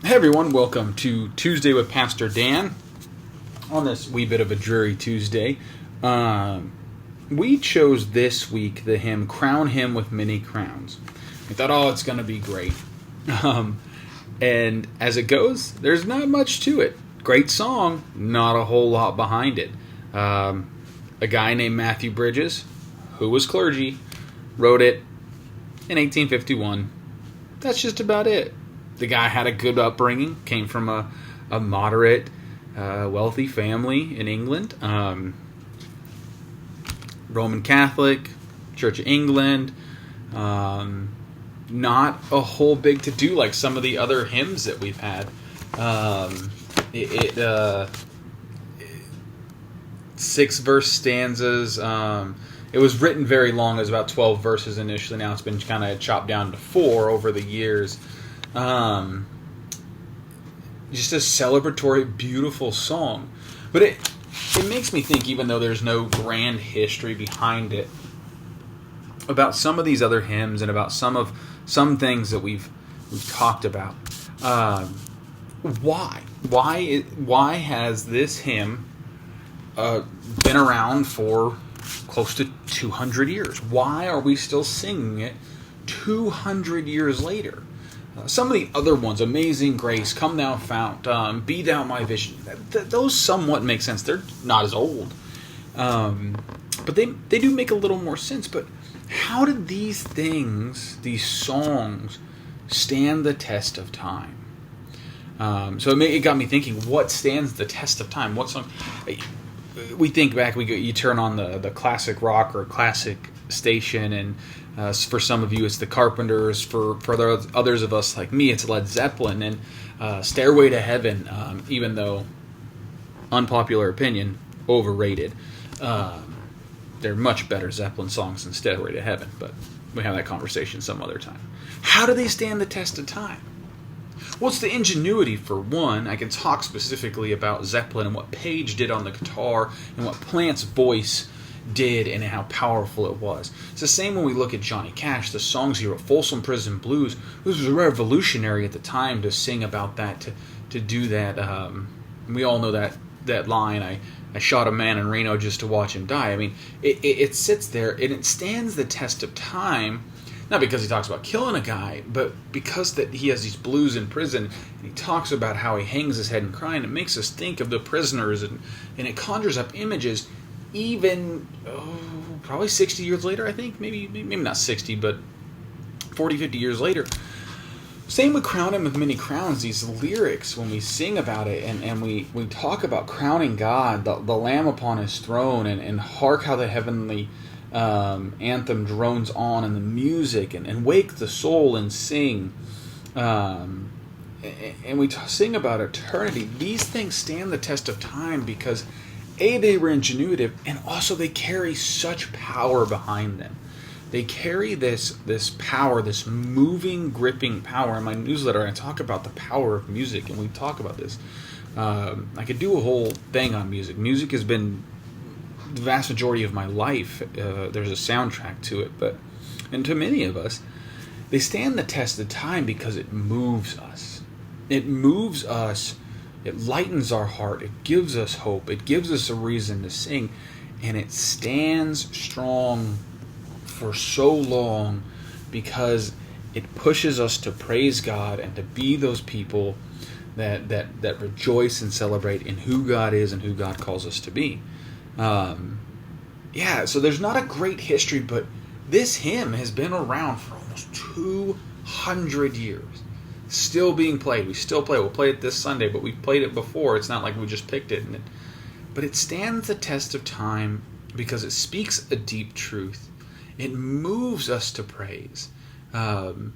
Hey everyone, welcome to Tuesday with Pastor Dan. On this wee bit of a dreary Tuesday, we chose this week the hymn "Crown Him with Many Crowns." We thought, oh, it's going to be great. And as it goes, there's not much to it. Great song, not a whole lot behind it. A guy named Matthew Bridges, who was clergy, wrote it in 1851. That's just about it. The guy had a good upbringing, came from a moderate, wealthy family in England. Roman Catholic, Church of England. Not a whole big to do like some of the other hymns that we've had. Six verse stanzas. It was written very long. It was about 12 verses initially. Now it's been kind of chopped down to 4 over the years. Just a celebratory, beautiful song. But it makes me think, even though there's no grand history behind it, about some of these other hymns and about some things that we've talked about. Why has this hymn been around for close to 200 years? Why are we still singing it 200 years later? Some of the other ones, Amazing Grace, Come Thou Fount, Be Thou My Vision, those somewhat make sense. They're not as old. But they do make a little more sense. But how did these things, these songs, stand the test of time? So it got me thinking, what stands the test of time? What song? We think back, you turn on the classic rock or classic station, and for some of you it's the Carpenters, for others of us like me it's Led Zeppelin, and Stairway to Heaven, even though, unpopular opinion, overrated. They're much better Zeppelin songs than Stairway to Heaven, but we have that conversation some other time. How do they stand the test of time? Well, it's the ingenuity, for one. I can talk specifically about Zeppelin and what Page did on the guitar and what Plant's voice did and how powerful it was. It's the same when we look at Johnny Cash, the songs he wrote, Folsom Prison Blues. This was revolutionary at the time to sing about that, to do that. We all know that line, I shot a man in Reno just to watch him die. I mean, it sits there and it stands the test of time. Not because he talks about killing a guy, but because that he has these blues in prison, and he talks about how he hangs his head and crying. It makes us think of the prisoners, and it conjures up images, even probably 60 years later, I think. Maybe not 60, but 40, 50 years later. Same with Crown Him with Many Crowns. These lyrics, when we sing about it, and we talk about crowning God, the Lamb upon His throne, and hark how the heavenly anthem drones on, and the music, and wake the soul and sing, and we sing about eternity. These things stand the test of time because they were ingenuitive, and also they carry such power behind them. They carry this power, this moving, gripping power. In my newsletter, I talk about the power of music, and we talk about this. I could do a whole thing on music. Music has been the vast majority of my life. There's a soundtrack to it, and to many of us, they stand the test of time because it moves us. It moves us. It lightens our heart. It gives us hope. It gives us a reason to sing, and it stands strong for so long because it pushes us to praise God and to be those people that rejoice and celebrate in who God is and who God calls us to be. So there's not a great history, but this hymn has been around for almost 200 years. Still being played. We still play it. We'll play it this Sunday, but we've played it before. It's not like we just picked it. But it stands the test of time because it speaks a deep truth. It moves us to praise. So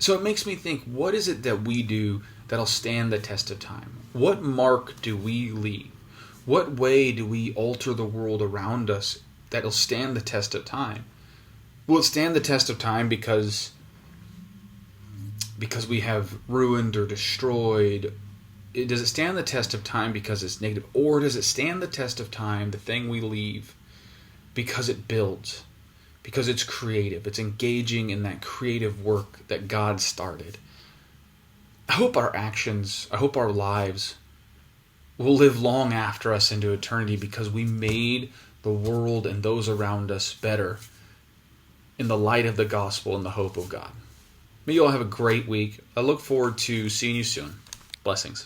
it makes me think, what is it that we do that'll stand the test of time? What mark do we leave? What way do we alter the world around us that'll stand the test of time? Will it stand the test of time because we have ruined or destroyed? Does it stand the test of time because it's negative? Or does it stand the test of time, the thing we leave, because it builds? Because it's creative. It's engaging in that creative work that God started. I hope our actions, I hope our lives will live long after us into eternity because we made the world and those around us better in the light of the gospel and the hope of God. May you all have a great week. I look forward to seeing you soon. Blessings.